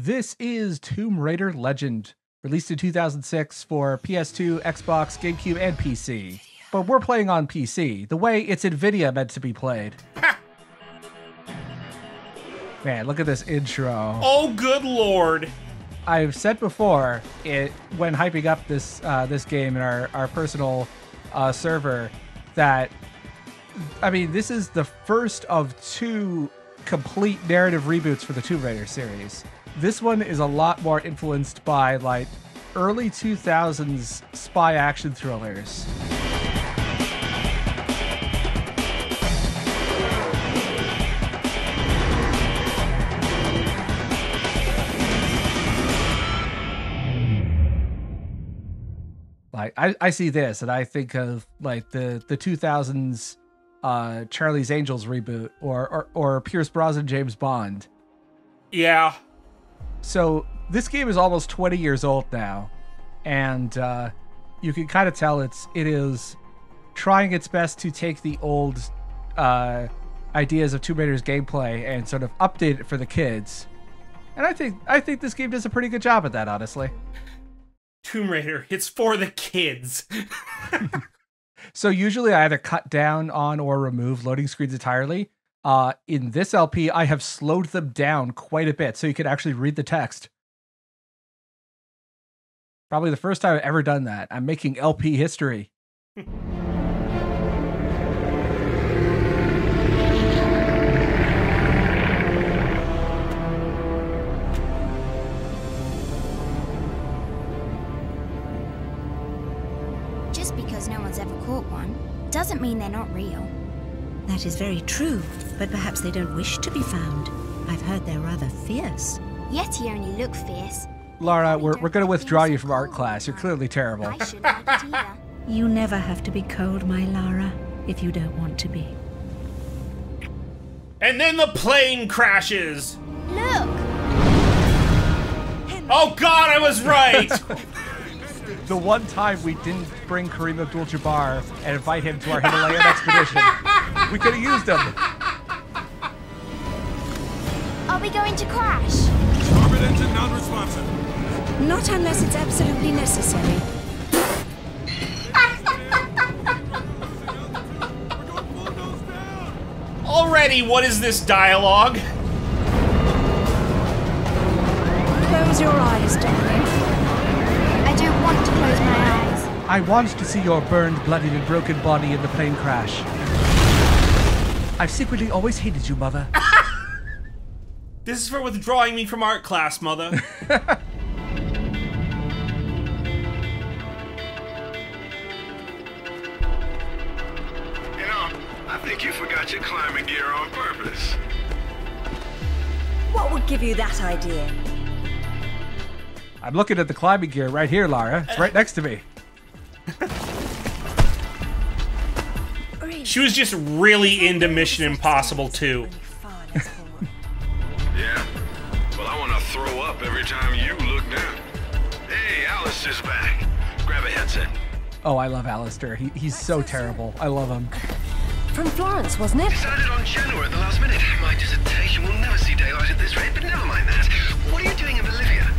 This is Tomb Raider Legend, released in 2006 for PS2, Xbox, GameCube, and PC. But we're playing on PC, the way it's NVIDIA meant to be played. Man, look at this intro. Oh, good lord. I've said before, when hyping up this game in our personal server, that, I mean, this is the first of two complete narrative reboots for the Tomb Raider series. This one is a lot more influenced by, like, early 2000s spy action thrillers. Like, I see this and I think of, like, the 2000s Charlie's Angels reboot or Pierce Brosnan James Bond. Yeah. So this game is almost 20 years old now, and you can kind of tell it is trying its best to take the old ideas of Tomb Raider's gameplay and sort of update it for the kids. And I think this game does a pretty good job at that, honestly. Tomb Raider, it's for the kids. So usually I either cut down on or remove loading screens entirely. In this LP, I have slowed them down quite a bit so you can actually read the text. Probably the first time I've ever done that. I'm making LP history. Just because no one's ever caught one doesn't mean they're not real. That is very true, but perhaps they don't wish to be found. I've heard they're rather fierce. Yeti only look fierce. Lara, we're going to withdraw you from art class. You're clearly terrible. I shouldn't like it either. You never have to be cold, my Lara, if you don't want to be. And then the plane crashes. Look! Oh god, I was right! The one time we didn't bring Kareem Abdul-Jabbar and invite him to our Himalayan expedition, we could have used him. Are we going to crash? Orbit engine non-responsive. Not unless it's absolutely necessary. Already, what is this dialogue? Close your eyes, darling. I don't want to close my eyes. I want to see your burned, bloodied, and broken body in the plane crash. I've secretly always hated you, Mother. This is for withdrawing me from art class, mother. You know, I think you forgot your climbing gear on purpose. What would give you that idea? I'm looking at the climbing gear right here, Lara. It's right next to me. She was just really into Mission Impossible 2. Yeah? Well, I want to throw up every time you look down. Hey, Alistair's back. Grab a headset. Oh, I love Alistair. He's so terrible. I love him. From Florence, wasn't it? Decided on Genoa at the last minute. My dissertation will never see daylight at this rate, but never mind that. What are you doing in Bolivia?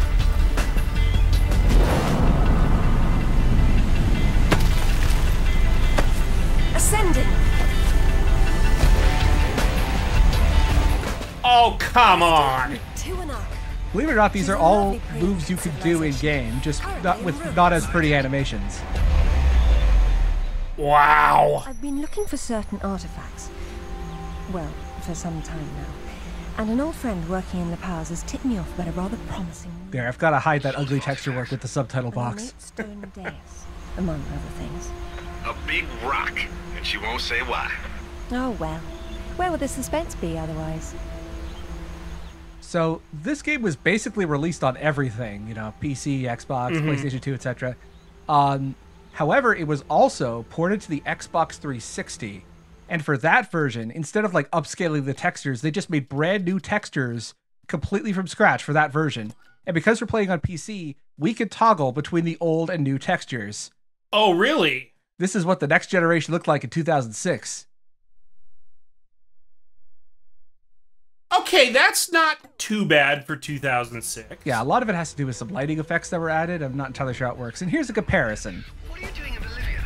Ascending. Oh, come on! Believe it or not, these are all moves you could do in game, just not as pretty animations. Wow. I've been looking for certain artifacts. Well, for some time now. And an old friend working in the powers has tipped me off about a rather promising... There, I've got to hide that ugly texture work with the subtitle box. stone dais, among other things. A big rock, and she won't say why. Oh well. Where would the suspense be otherwise? So this game was basically released on everything, you know, PC, Xbox, PlayStation 2, etc. However, it was also ported to the Xbox 360. And for that version, instead of like upscaling the textures, they just made brand new textures completely from scratch for that version. And because we're playing on PC, we could toggle between the old and new textures. Oh, really? This is what the next generation looked like in 2006. Okay, that's not too bad for 2006. Yeah, a lot of it has to do with some lighting effects that were added. I'm not entirely sure how it works. And here's a comparison. What are you doing in Bolivia?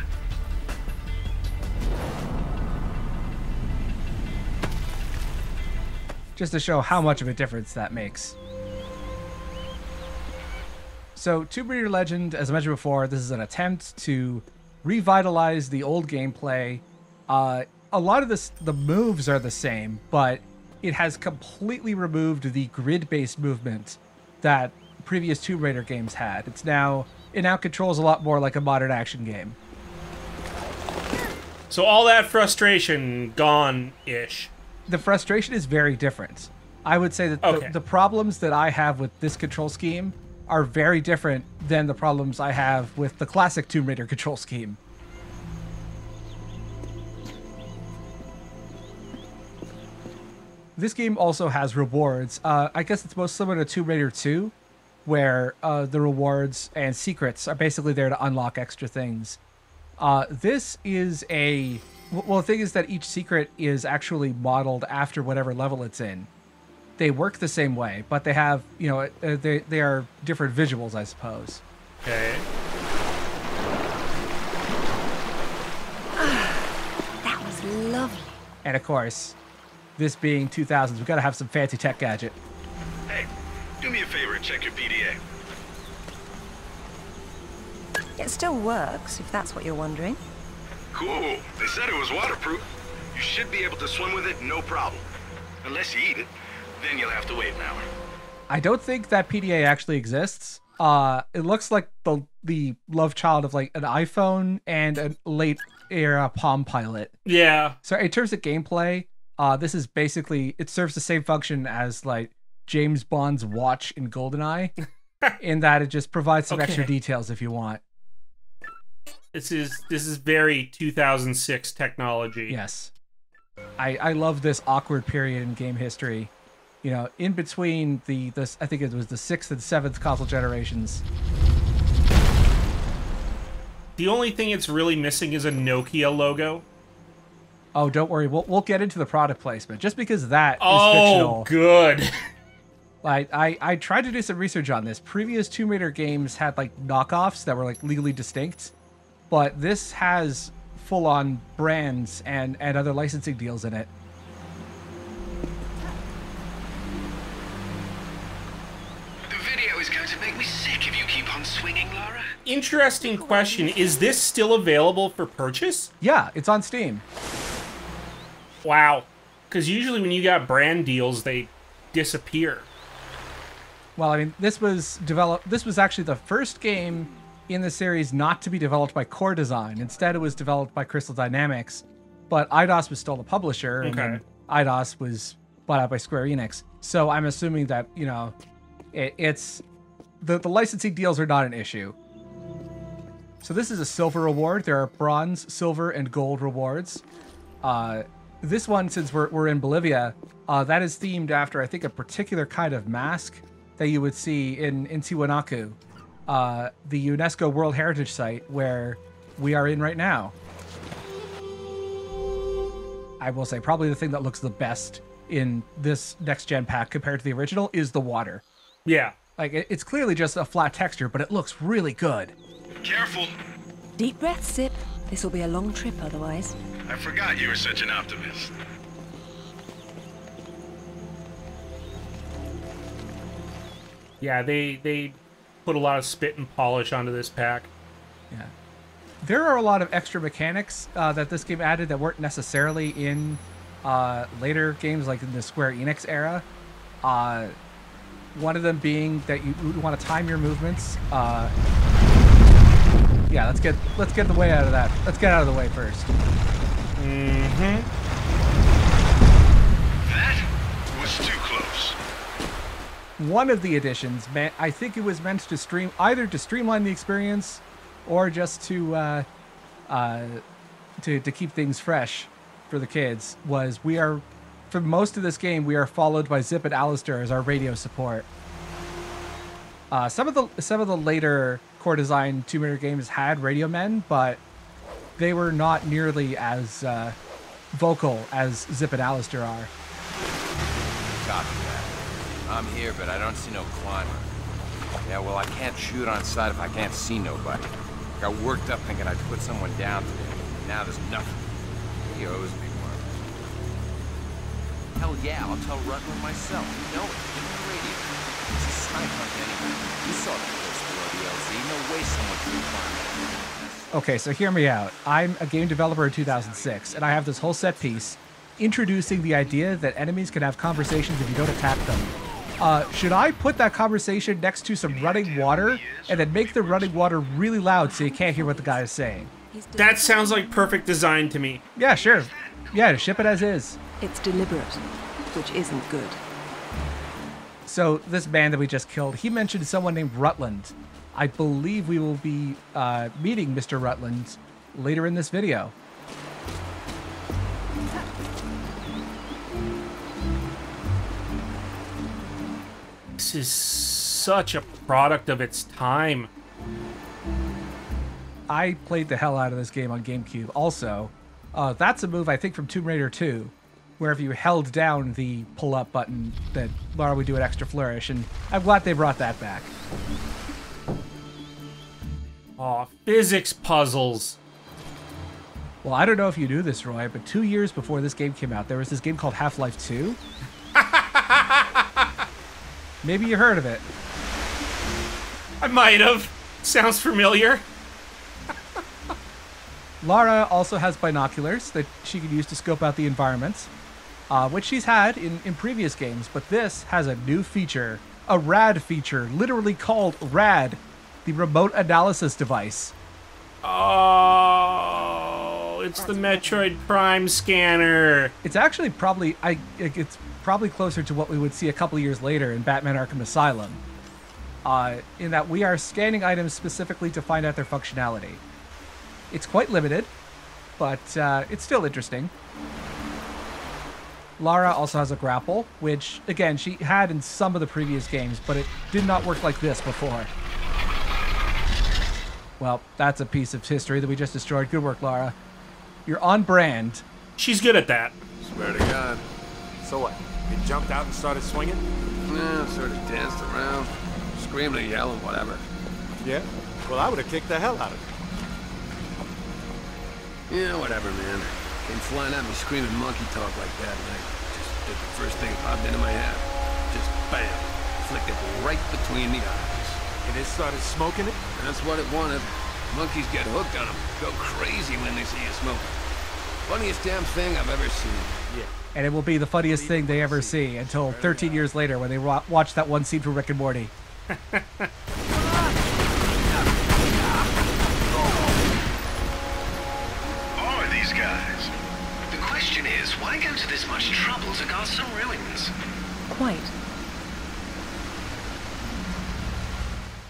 Just to show how much of a difference that makes. So, Tomb Raider Legend, as I mentioned before, this is an attempt to revitalize the old gameplay. A lot of the moves are the same, but it has completely removed the grid-based movement that previous Tomb Raider games had. It now controls a lot more like a modern action game. So all that frustration gone-ish. The frustration is very different. I would say that the problems that I have with this control scheme are very different than the problems I have with the classic Tomb Raider control scheme. This game also has rewards. I guess it's most similar to Tomb Raider 2, where the rewards and secrets are basically there to unlock extra things. This is a... Well, the thing is that each secret is actually modeled after whatever level it's in. They work the same way, but they have, you know, they are different visuals, I suppose. Okay. That was lovely. And of course, this being 2000s, we've got to have some fancy tech gadget. Hey, do me a favor and check your PDA. It still works, if that's what you're wondering. Cool. They said it was waterproof. You should be able to swim with it, no problem. Unless you eat it, then you'll have to wait an hour. I don't think that PDA actually exists. It looks like the love child of like an iPhone and a late era Palm Pilot. Yeah. So in terms of gameplay, this is basically, it serves the same function as like James Bond's watch in GoldenEye, in that it just provides some extra details if you want. This is very 2006 technology. Yes. I love this awkward period in game history. You know, in between I think it was the 6th and 7th console generations. The only thing it's really missing is a Nokia logo. Oh, don't worry. We'll get into the product placement. Just because that is fictional. fictional. Good. Like, I tried to do some research on this. Previous Tomb Raider games had like knockoffs that were like legally distinct, but this has full-on brands and other licensing deals in it. The video is going to make me sick if you keep on swinging, Lara. Interesting question. Is this still available for purchase? Yeah, it's on Steam. Wow. Because usually when you got brand deals, they disappear. Well, I mean, this was actually the first game in the series not to be developed by Core Design. Instead, it was developed by Crystal Dynamics, but Eidos was still the publisher, and then Eidos was bought out by Square Enix. So I'm assuming that, you know, it's the licensing deals are not an issue. So this is a silver reward. There are bronze, silver, and gold rewards. This one, since we're in Bolivia, that is themed after, I think, a particular kind of mask that you would see in Tiwanaku, the UNESCO World Heritage Site where we are in right now. I will say probably the thing that looks the best in this next-gen pack compared to the original is the water. Yeah. Like, it's clearly just a flat texture, but it looks really good. Careful. Deep breath, Sip. This will be a long trip otherwise. I forgot you were such an optimist. Yeah, they put a lot of spit and polish onto this pack. Yeah. There are a lot of extra mechanics that this game added that weren't necessarily in later games, like in the Square Enix era. One of them being that you want to time your movements. Yeah, let's get the way out of that. Let's get out of the way first. Mm-hmm. That was too close. One of the additions, I think it was meant to either to streamline the experience, or just to keep things fresh for the kids. Was for most of this game we are followed by Zip and Alistair as our radio support. Some of the later Core Design Tomb Raider games had radio men, but they were not nearly as vocal as Zip and Alistair are. Copy that. I'm here, but I don't see no climber. Yeah, well, I can't shoot on sight if I can't see nobody. Got worked up thinking I'd put someone down today. Now there's nothing. He owes me one. Hell yeah, I'll tell Rutland myself. You know it. Give him the radio. It's a snipe hunt anyway. You saw the first below the LZ. No way someone could find that. Okay, so hear me out. I'm a game developer in 2006, and I have this whole set piece introducing the idea that enemies can have conversations if you don't attack them. Should I put that conversation next to some running water and then make the running water really loud so you can't hear what the guy is saying? That sounds like perfect design to me. Yeah, sure. Yeah, ship it as is. It's deliberate, which isn't good. So this man that we just killed, he mentioned someone named Rutland. I believe we will be meeting Mr. Rutland later in this video. This is such a product of its time. I played the hell out of this game on GameCube. Also, that's a move I think from Tomb Raider 2, where if you held down the pull-up button, that Lara would do an extra flourish, and I'm glad they brought that back. Aw, physics puzzles. Well, I don't know if you knew this, Roy, but 2 years before this game came out, there was this game called Half-Life 2. Maybe you heard of it. I might have. Sounds familiar. Lara also has binoculars that she can use to scope out the environment, which she's had in previous games, but this has a new feature, a RAD feature, literally called RAD, the Remote Analysis Device. Oh, it's the Metroid Prime scanner. It's actually probably, it's probably closer to what we would see a couple years later in Batman Arkham Asylum, in that we are scanning items specifically to find out their functionality. It's quite limited, but it's still interesting. Lara also has a grapple, which, again, she had in some of the previous games, but it did not work like this before. Well, that's a piece of history that we just destroyed. Good work, Lara. You're on brand. She's good at that. Swear to God. So what? You jumped out and started swinging? Yeah, sort of danced around, screaming and yelling, whatever. Yeah? Well, I would have kicked the hell out of you. Yeah, whatever, man. Came flying at me screaming monkey talk like that, and I just did the first thing that popped into my head. Just bam! Flicked it right between the eyes. And it started smoking it? That's what it wanted. Monkeys get hooked on them, go crazy when they see you smoking. Funniest damn thing I've ever seen. Yeah. And it will be the funniest thing they ever see until 13 years later when they watch that one scene from Rick and Morty. Who are these guys? The question is, why go to this much trouble to guard some ruins? Quite.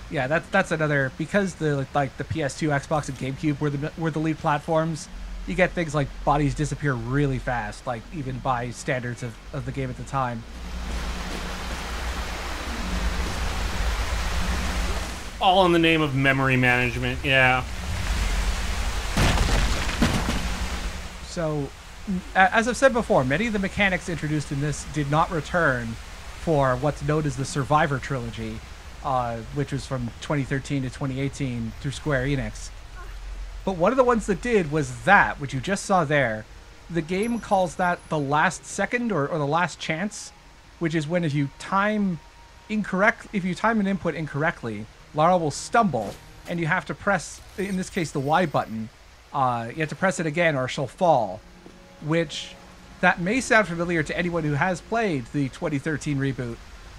Yeah, that's another, because the PS2, Xbox, and GameCube were the lead platforms. You get things like bodies disappear really fast, like even by standards of the game at the time. All in the name of memory management, yeah. So, as I've said before, many of the mechanics introduced in this did not return for what's known as the Survivor trilogy, which was from 2013 to 2018 through Square Enix. But one of the ones that did was that, which you just saw there. The game calls that the last second or the last chance, which is when if you time an input incorrectly, Lara will stumble, and you have to press, in this case, the Y button. You have to press it again or she'll fall, which that may sound familiar to anyone who has played the 2013 reboot,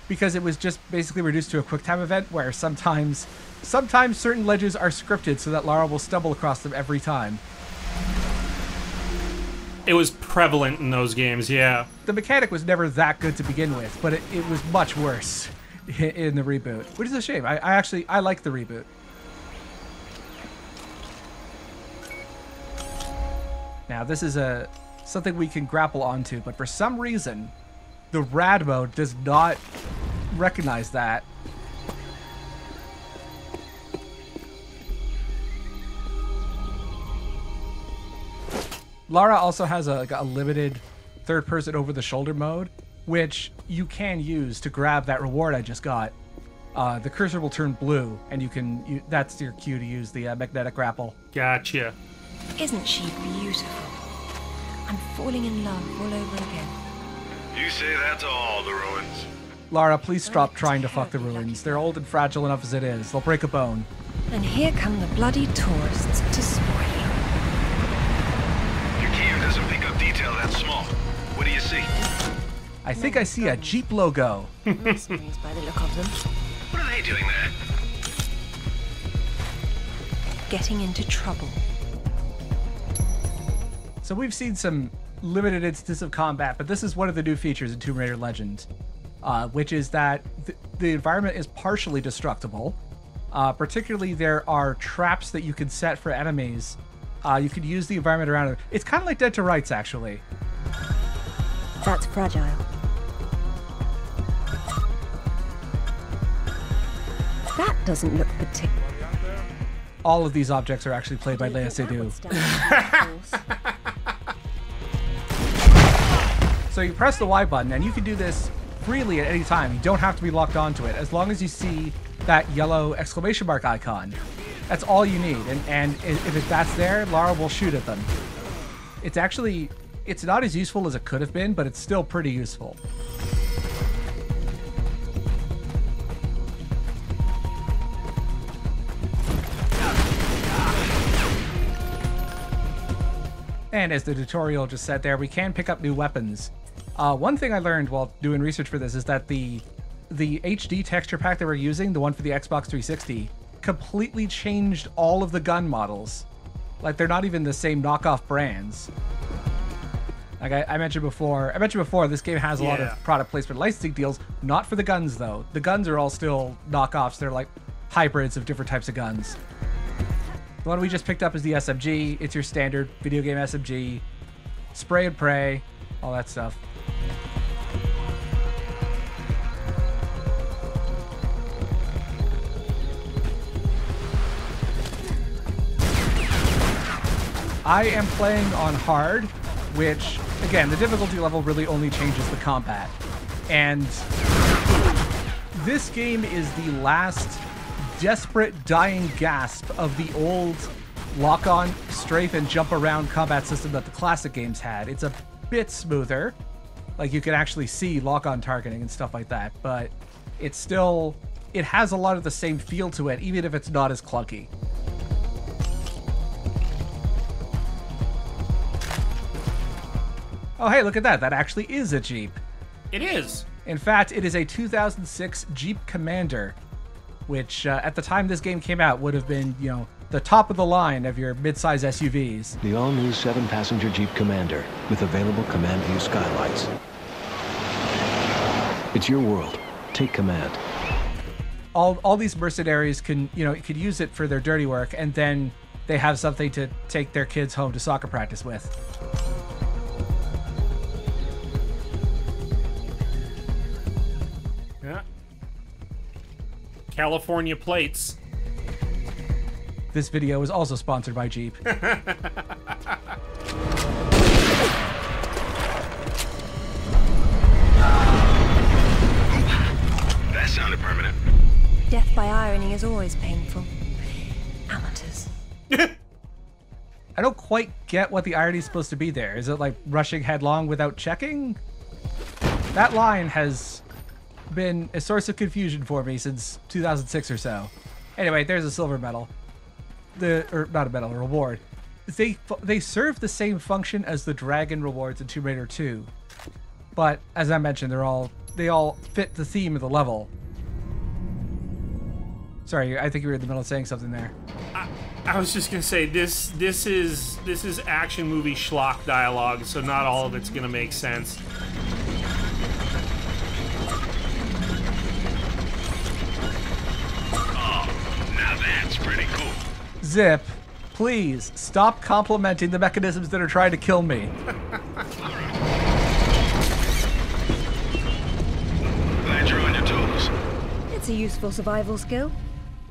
because it was just basically reduced to a QuickTime event where sometimes certain ledges are scripted so that Lara will stumble across them every time. It was prevalent in those games, yeah. The mechanic was never that good to begin with, but it was much worse in the reboot, which is a shame. I like the reboot. Now, this is something we can grapple onto, but for some reason, the RAD mode does not recognize that. Lara also has a limited third-person over-the-shoulder mode, which you can use to grab that reward I just got. The cursor will turn blue, and that's your cue to use the magnetic grapple. Gotcha. Isn't she beautiful? I'm falling in love all over again. You say that to all the ruins. Lara, please stop trying to fuck the ruins. They're old and fragile enough as it is. They'll break a bone. And here come the bloody tourists to spoil it. Your gear doesn't pick up detail that small. What do you see? I think I see a Jeep logo. Mercenaries by the look of them. What are they doing there? Getting into trouble. So we've seen some limited instances of combat, but this is one of the new features in Tomb Raider Legends, which is that the environment is partially destructible. Particularly, there are traps that you can set for enemies. You can use the environment around it. It's kind of like Dead to Rights, actually. That's fragile. That doesn't look particular. All of these objects are actually played by Lea Seydoux. So you press the Y button, and you can do this freely at any time. You don't have to be locked onto it, as long as you see that yellow exclamation mark icon. That's all you need, and if that's there, Lara will shoot at them. It's not as useful as it could have been, but it's still pretty useful. And as the tutorial just said there, we can pick up new weapons. One thing I learned while doing research for this is that the HD texture pack that we're using, the one for the Xbox 360, completely changed all of the gun models. Like, they're not even the same knockoff brands. Like I mentioned before, this game has a lot of product placement licensing deals, not for the guns though. The guns are all still knockoffs. They're like hybrids of different types of guns. The one we just picked up is the SMG. It's your standard video game SMG. Spray and pray, all that stuff. I am playing on hard, which, again, the difficulty level really only changes the combat. And this game is the last desperate dying gasp of the old lock-on, strafe, and jump-around combat system that the classic games had. It's a bit smoother. Like, you can actually see lock-on targeting and stuff like that, but it has a lot of the same feel to it, even if it's not as clunky. Oh, hey, look at that. That actually is a Jeep. It is. In fact, it is a 2006 Jeep Commander, which at the time this game came out would have been, the top of the line of your mid-size SUVs. The all-new 7-passenger Jeep Commander with available command view skylights. It's your world. Take command. All these mercenaries could use it for their dirty work, and then they have something to take their kids home to soccer practice with. Yeah. California plates. This video is also sponsored by Jeep. That sounded permanent. Death by irony is always painful. Amateurs. I don't quite get what the irony is supposed to be there. Is it like rushing headlong without checking? That line has been a source of confusion for me since 2006 or so. Anyway, there's a silver medal. Not a medal, a reward. They serve the same function as the dragon rewards in Tomb Raider 2. But, as I mentioned, they all fit the theme of the level. Sorry, I think you were in the middle of saying something there. I was just gonna say this is action movie schlock dialogue, so not all of it's gonna make sense. Oh, now that's pretty cool. Zip, please stop complimenting the mechanisms that are trying to kill me. Glad you're on your toes. It's a useful survival skill.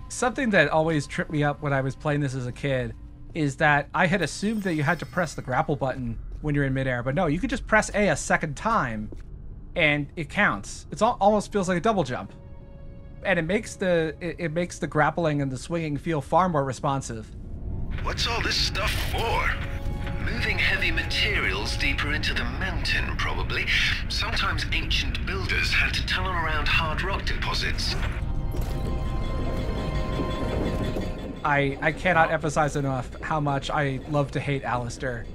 Something that always tripped me up when I was playing this as a kid is that I had assumed that you had to press the grapple button when you're in midair, but no, you could just press A a second time and it counts. It's almost feels like a double jump, and it makes the grappling and the swinging feel far more responsive. What's all this stuff for? Moving heavy materials deeper into the mountain, probably. Sometimes ancient builders had to tunnel around hard rock deposits. I cannot emphasize enough how much I love to hate Alistair.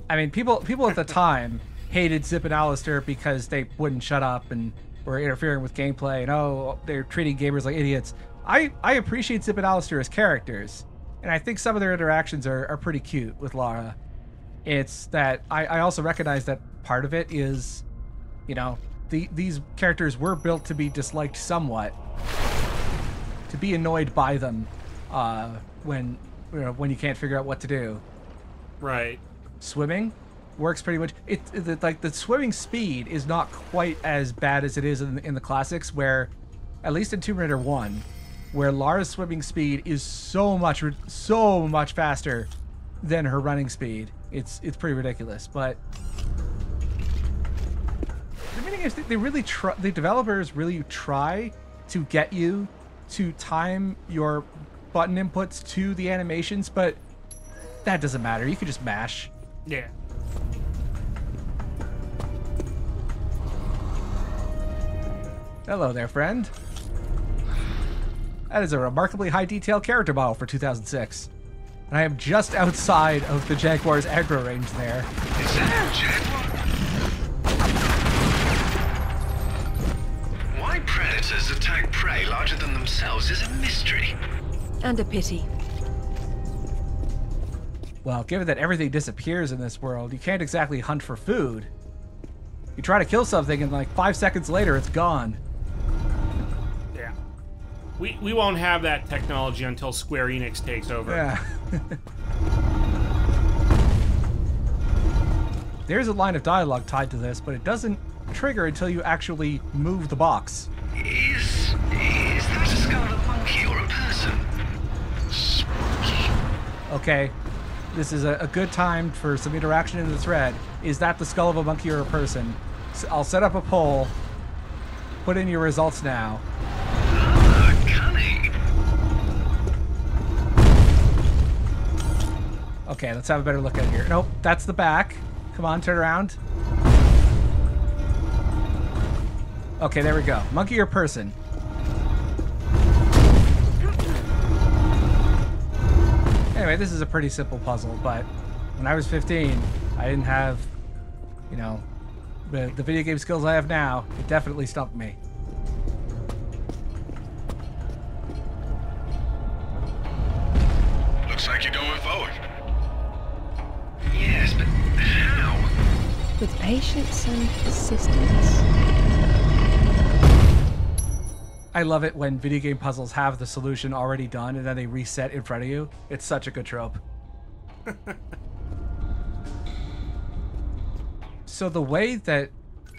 I mean, people at the time hated Zip and Alistair because they wouldn't shut up and were interfering with gameplay, and oh, they're treating gamers like idiots. I appreciate Zip and Alistair as characters, and I think some of their interactions are pretty cute with Lara. It's that I also recognize that part of it is, you know, these characters were built to be disliked somewhat, to be annoyed by them when you can't figure out what to do. Right. Swimming works pretty much. Like the swimming speed is not quite as bad as it is in the classics, where, at least in Tomb Raider 1, where Lara's swimming speed is so much faster than her running speed. It's pretty ridiculous. But the meaning is they really try. The developers really try to get you to time your button inputs to the animations, but that doesn't matter. You can just mash. Yeah. Hello there, friend. That is a remarkably high detail character model for 2006. And I am just outside of the Jaguar's aggro range there. Is that a jaguar? Why predators attack prey larger than themselves is a mystery. And a pity. Well, given that everything disappears in this world, you can't exactly hunt for food. You try to kill something and like 5 seconds later, it's gone. Yeah. We won't have that technology until Square Enix takes over. Yeah. There's a line of dialogue tied to this, but it doesn't trigger until you actually move the box. Is that a skull of a monkey or a person? Spooky. Okay, this is a good time for some interaction in the thread. Is that the skull of a monkey or a person? So I'll set up a poll. Put in your results now. Ah, cunning. Okay, let's have a better look at it here. Nope, that's the back. Come on, turn around. Okay, there we go. Monkey or person? Anyway, this is a pretty simple puzzle, but when I was 15, I didn't have, you know, the video game skills I have now. It definitely stumped me. Looks like you're going forward. Yes, but how? With patience and persistence. I love it when video game puzzles have the solution already done and then they reset in front of you. It's such a good trope. So the way that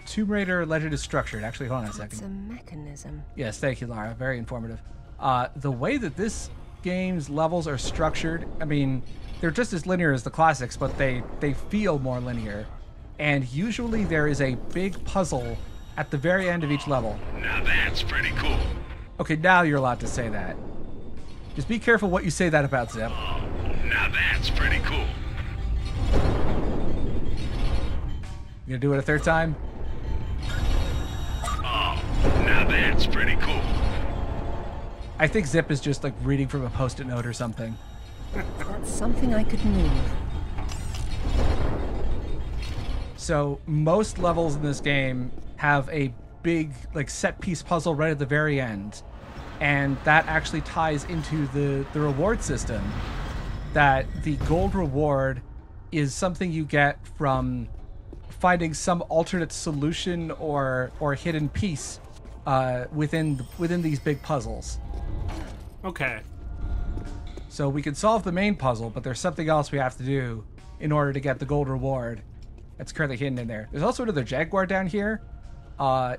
Tomb Raider Legend is structured, actually, hold on a second. It's a mechanism. Yes, thank you, Lara. Very informative. The way that this game's levels are structured, I mean, they're just as linear as the classics, but they feel more linear. And usually there is a big puzzle at the very end of each level. Now that's pretty cool. Okay, now you're allowed to say that. Just be careful what you say that about, Zip. Oh, now that's pretty cool. You gonna do it a third time? Oh, now that's pretty cool. I think Zip is just like reading from a post-it note or something. That's something I could move. So most levels in this game have a big like set piece puzzle right at the very end, and that actually ties into the reward system. That the gold reward is something you get from finding some alternate solution or hidden piece within these big puzzles. Okay. So we can solve the main puzzle, but there's something else we have to do in order to get the gold reward. That's currently hidden in there. There's also another Jaguar down here.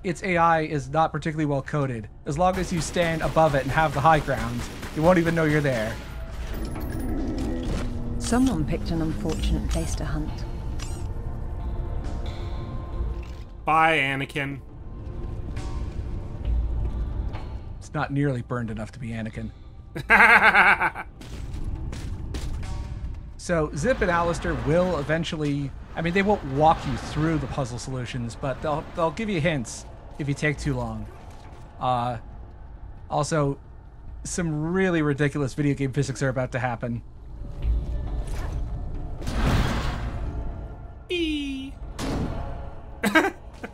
Its AI is not particularly well coded. As long as you stand above it and have the high ground, you won't even know you're there. Someone picked an unfortunate place to hunt. Bye, Anakin. It's not nearly burned enough to be Anakin. So Zip and Alistair will eventually, I mean, they won't walk you through the puzzle solutions, but they'll give you hints if you take too long. Also, some really ridiculous video game physics are about to happen.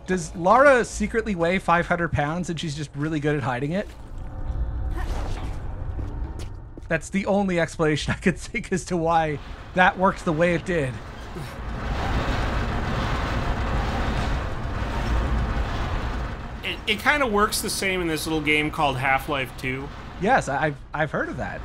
Does Lara secretly weigh 500 pounds and she's just really good at hiding it? That's the only explanation I could think as to why that worked the way it did. It kind of works the same in this little game called Half-Life 2. Yes, I've heard of that.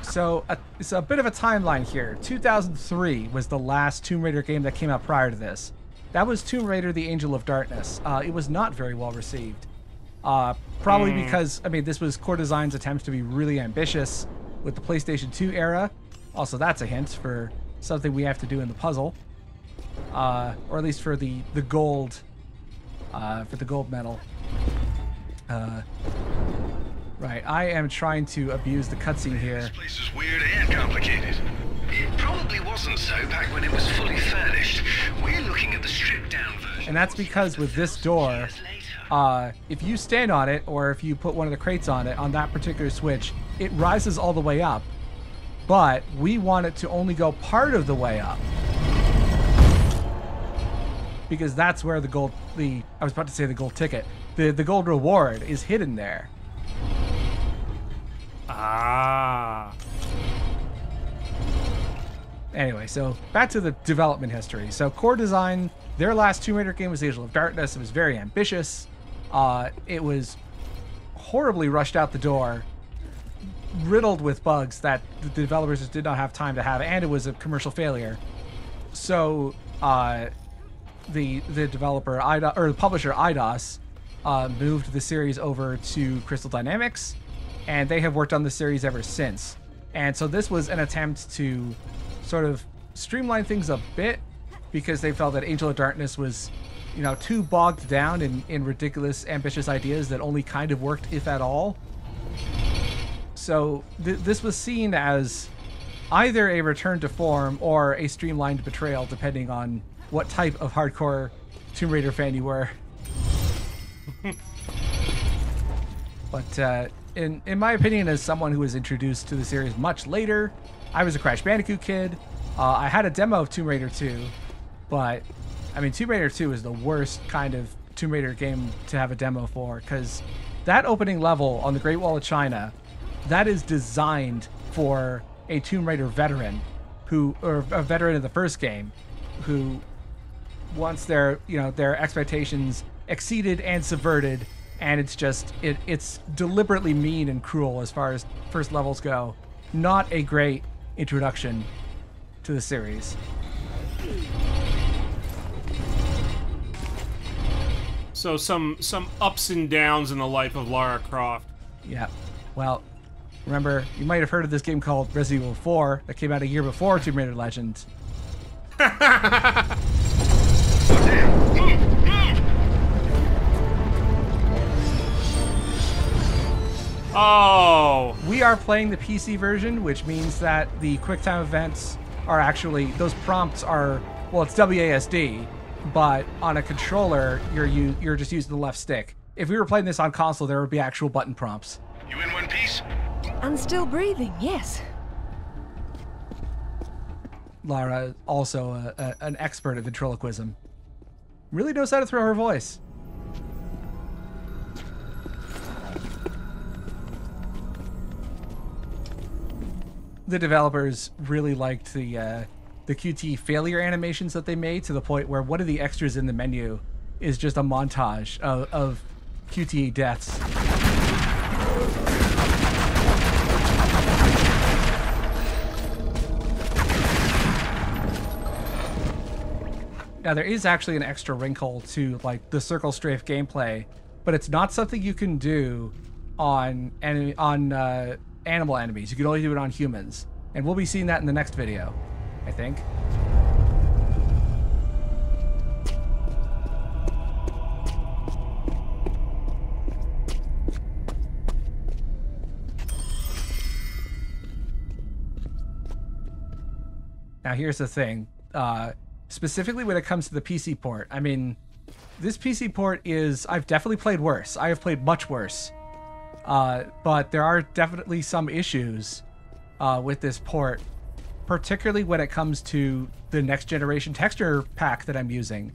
So it's a bit of a timeline here. 2003 was the last Tomb Raider game that came out prior to this. That was Tomb Raider: The Angel of Darkness. It was not very well received. Probably because, I mean, this was Core Design's attempt to be really ambitious with the PlayStation 2 era. Also, that's a hint for something we have to do in the puzzle. Or at least for the gold, for the gold medal. Right, I am trying to abuse the cutscene here. This place is weird and complicated. It probably wasn't so back when it was fully furnished. We're looking at the stripped-down version. And that's because with this door, if you stand on it, or if you put one of the crates on it, on that particular switch, it rises all the way up. But we want it to only go part of the way up. Because that's where the gold, I was about to say the gold ticket, the gold reward is hidden there. Ah. Anyway, so back to the development history. So Core Design, their last Tomb Raider game was The Angel of Darkness. It was very ambitious. It was horribly rushed out the door, riddled with bugs that the developers just did not have time to have, and it was a commercial failure. So the developer or the publisher Eidos moved the series over to Crystal Dynamics, and they have worked on the series ever since. And so this was an attempt to sort of streamline things a bit, because they felt that Angel of Darkness was, you know, too bogged down in ridiculous, ambitious ideas that only kind of worked, if at all. So this was seen as either a return to form or a streamlined betrayal, depending on what type of hardcore Tomb Raider fan you were. But in my opinion, as someone who was introduced to the series much later, I was a Crash Bandicoot kid. I had a demo of Tomb Raider 2, but I mean, Tomb Raider 2 is the worst kind of Tomb Raider game to have a demo for, because that opening level on the Great Wall of China, that is designed for a Tomb Raider veteran, or a veteran of the first game, who wants their expectations exceeded and subverted, and it's just it's deliberately mean and cruel as far as first levels go. Not a great introduction to the series. So some ups and downs in the life of Lara Croft. Yeah. Well, remember, you might have heard of this game called Resident Evil 4 that came out a year before Tomb Raider Legends. Oh! We are playing the PC version, which means that the QuickTime events are actually, those prompts are, well, it's WASD, but on a controller, you're just using the left stick. If we were playing this on console, there would be actual button prompts. You in one piece? And still breathing, yes. Lara, also an expert at ventriloquism. Really knows how to throw her voice. The developers really liked the QT failure animations that they made, to the point where one of the extras in the menu is just a montage of QTE deaths. Now, there is actually an extra wrinkle to like the circle strafe gameplay, but it's not something you can do on animal enemies. You can only do it on humans, and we'll be seeing that in the next video, I think. Now, here's the thing. Specifically when it comes to the PC port, I mean, this PC port is... I've definitely played worse. I have played much worse. But there are definitely some issues with this port, particularly when it comes to the next generation texture pack that I'm using,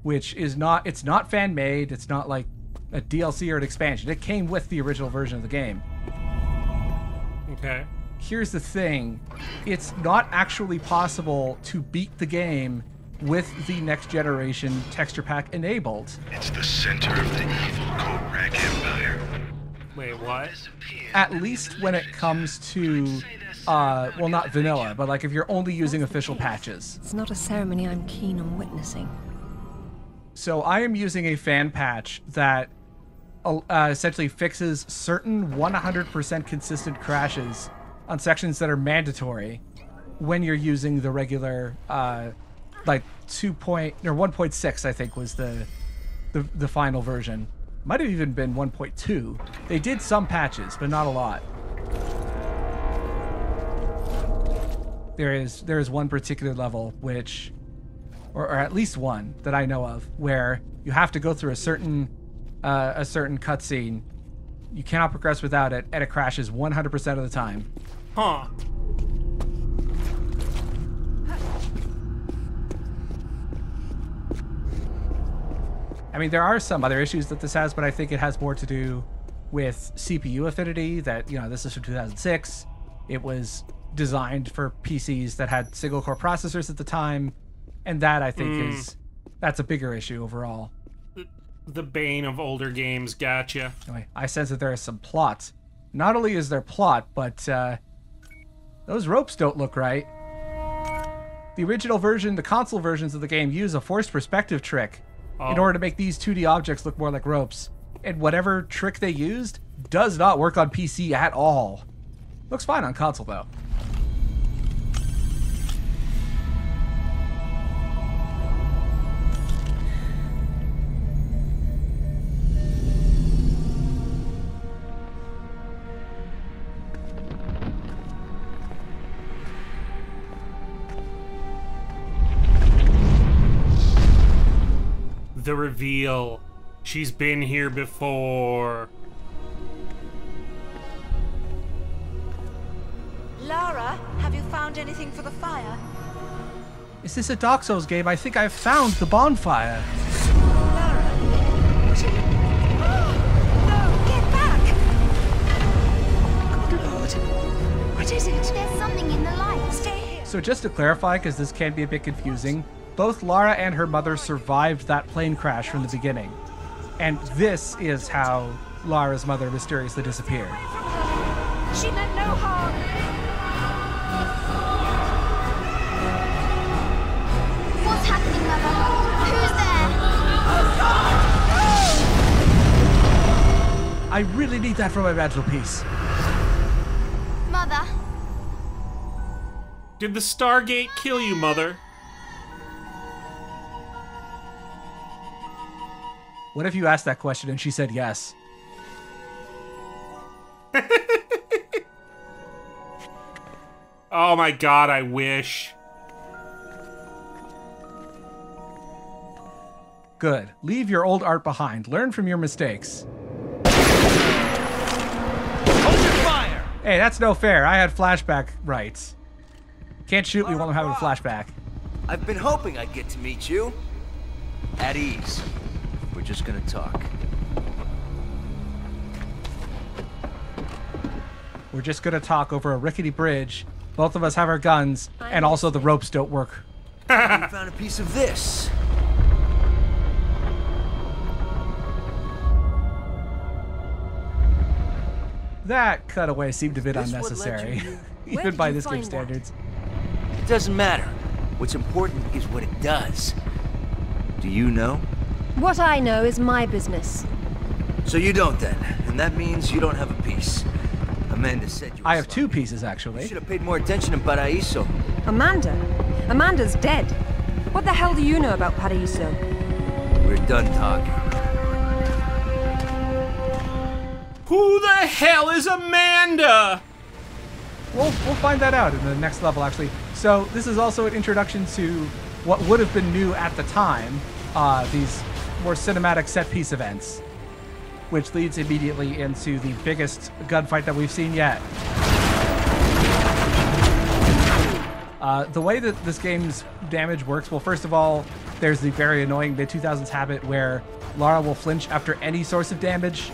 which is not... It's not fan-made. It's not like a DLC or an expansion. It came with the original version of the game. Okay. Here's the thing. It's not actually possible to beat the game with the next generation texture pack enabled. It's the center of the evil Korak Empire. Wait, what? At least when it comes to, well, not vanilla, but like if you're only using official patches. It's not a ceremony I'm keen on witnessing. So I am using a fan patch that essentially fixes certain 100% consistent crashes on sections that are mandatory when you're using the regular, like 1.6, I think was the final version. Might have even been 1.2. They did some patches, but not a lot. There is one particular level which, or at least one that I know of, where you have to go through a certain cutscene. You cannot progress without it, and it crashes 100% of the time. Huh. I mean, there are some other issues that this has, but I think it has more to do with CPU affinity. That, you know, this is from 2006. It was designed for PCs that had single-core processors at the time, and that, I think, that's a bigger issue overall. The bane of older games, gotcha. Anyway, I sense that there is some plot. Not only is there plot, but those ropes don't look right. The original version, the console versions of the game, use a forced perspective trick in order to make these 2D objects look more like ropes. And whatever trick they used does not work on PC at all. Looks fine on console, though. The reveal. She's been here before. Lara, have you found anything for the fire? Is this a Dark Souls game? I think I've found the bonfire. Lara, what are you... Oh, no, get back! Good Lord. What is it? There's something in the light. Stay here. So just to clarify, because this can be a bit confusing, both Lara and her mother survived that plane crash from the beginning. And this is how Lara's mother mysteriously disappeared. She meant no harm. What's happening, Mother? Who's there? I really need that for my mantelpiece. Mother. Did the Stargate kill you, Mother? What if you asked that question and she said yes? Oh my god, I wish. Good. Leave your old art behind. Learn from your mistakes. Hold your fire! Hey, that's no fair. I had flashback rights. Can't shoot me while I'm having a flashback. I've been hoping I'd get to meet you. At ease. We're just gonna talk. We're just gonna talk over a rickety bridge. Both of us have our guns, and also the ropes don't work. You found a piece of this. That cutaway seemed a bit unnecessary, even by this game's standards. It doesn't matter. What's important is what it does. Do you know? What I know is my business. So you don't then, and that means you don't have a piece. Amanda said you were I have two pieces, actually. You should have paid more attention to Paraíso. Amanda? Amanda's dead. What the hell do you know about Paraíso? We're done talking. Who the hell is Amanda? we'll find that out in the next level, actually. So this is also an introduction to what would have been new at the time, these more cinematic set-piece events, which leads immediately into the biggest gunfight that we've seen yet. The way that this game's damage works, well, first of all, there's the very annoying mid-2000s habit where Lara will flinch after any source of damage,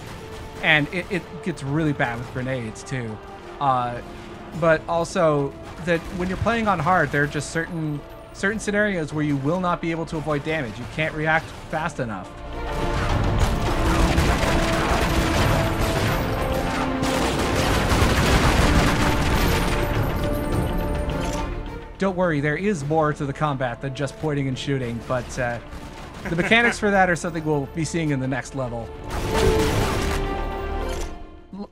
and it gets really bad with grenades, too. But also, that when you're playing on hard, there are just certain scenarios where you will not be able to avoid damage. You can't react fast enough. Don't worry, there is more to the combat than just pointing and shooting, but the mechanics for that are something we'll be seeing in the next level.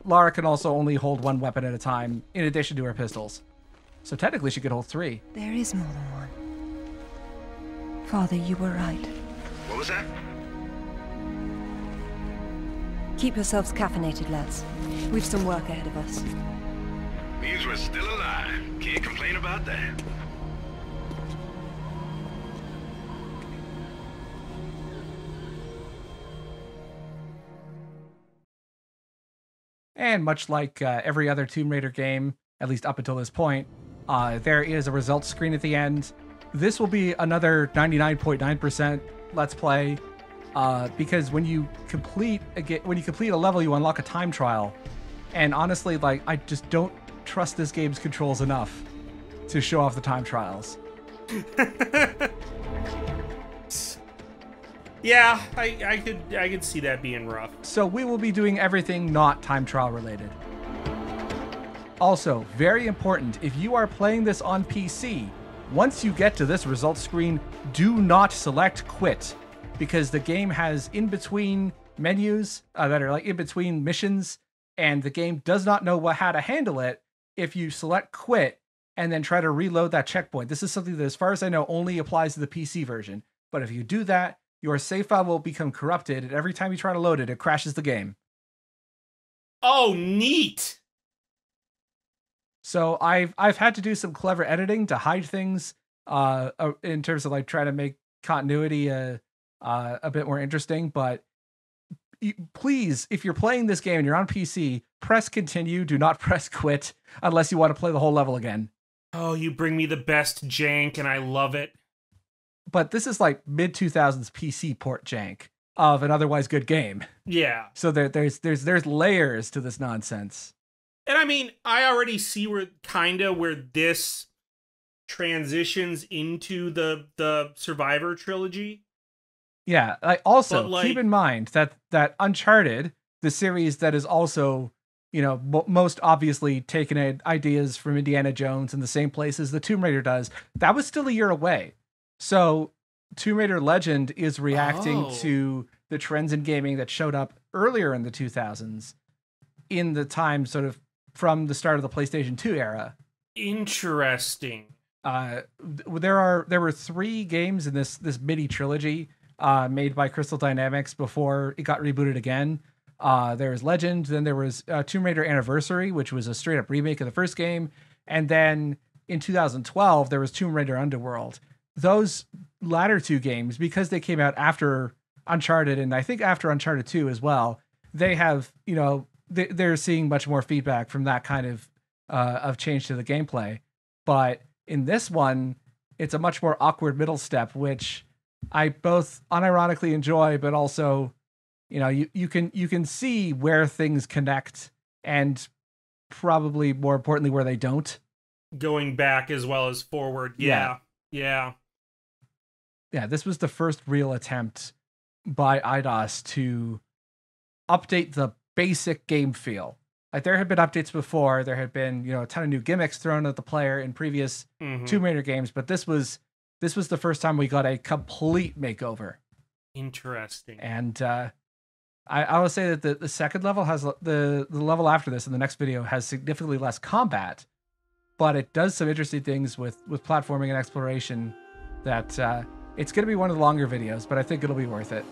Lara can also only hold one weapon at a time, in addition to her pistols. So technically she could hold 3. There is more than one. Father, you were right. What was that? Keep yourselves caffeinated, lads. We've some work ahead of us. Means we're still alive. Can't complain about that. And much like every other Tomb Raider game, at least up until this point, there is a results screen at the end. This will be another 99.9% Let's Play, because when you complete a level, you unlock a time trial. And honestly, like, I just don't trust this game's controls enough to show off the time trials. Yeah, I could see that being rough. So we will be doing everything not time trial related. Also, very important, if you are playing this on PC, once you get to this results screen, do not select quit, because the game has in-between menus that are like in-between missions, and the game does not know how to handle it if you select quit and then try to reload that checkpoint. This is something that, as far as I know, only applies to the PC version. But if you do that, your save file will become corrupted, and every time you try to load it, it crashes the game. Oh, neat! So I've had to do some clever editing to hide things in terms of like trying to make continuity a bit more interesting. But please, if you're playing this game and you're on PC, press continue. Do not press quit unless you want to play the whole level again. Oh, you bring me the best jank, and I love it. But this is like mid-2000s PC port jank of an otherwise good game. Yeah. So there's layers to this nonsense. And I mean, I already see where this transitions into the Survivor trilogy. Yeah. Also, keep in mind that Uncharted, the series that is also, you know, most obviously taken ideas from Indiana Jones in the same place as the Tomb Raider does, that was still a year away. So Tomb Raider Legend is reacting to the trends in gaming that showed up earlier in the 2000s, in the time sort of from the start of the PlayStation 2 era. Interesting. There were 3 games in this mini trilogy made by Crystal Dynamics before it got rebooted again. There was Legend, then there was Tomb Raider Anniversary, which was a straight up remake of the first game, and then in 2012 there was Tomb Raider Underworld. Those latter 2 games, because they came out after Uncharted, and I think after Uncharted 2 as well, they have, you know, they're seeing much more feedback from that kind of change to the gameplay. But in this one, it's a much more awkward middle step, which I both unironically enjoy, but also, you know, you can see where things connect, and probably more importantly where they don't. Going back as well as forward. Yeah. Yeah, this was the first real attempt by IDOS to update the basic game feel. Like, there had been updates before. There had been, you know, a ton of new gimmicks thrown at the player in previous Tomb Raider games, but this was the first time we got a complete makeover. Interesting. And I will say that the second level has the level after this in the next video has significantly less combat, but it does some interesting things with platforming and exploration that it's going to be one of the longer videos, but I think it'll be worth it.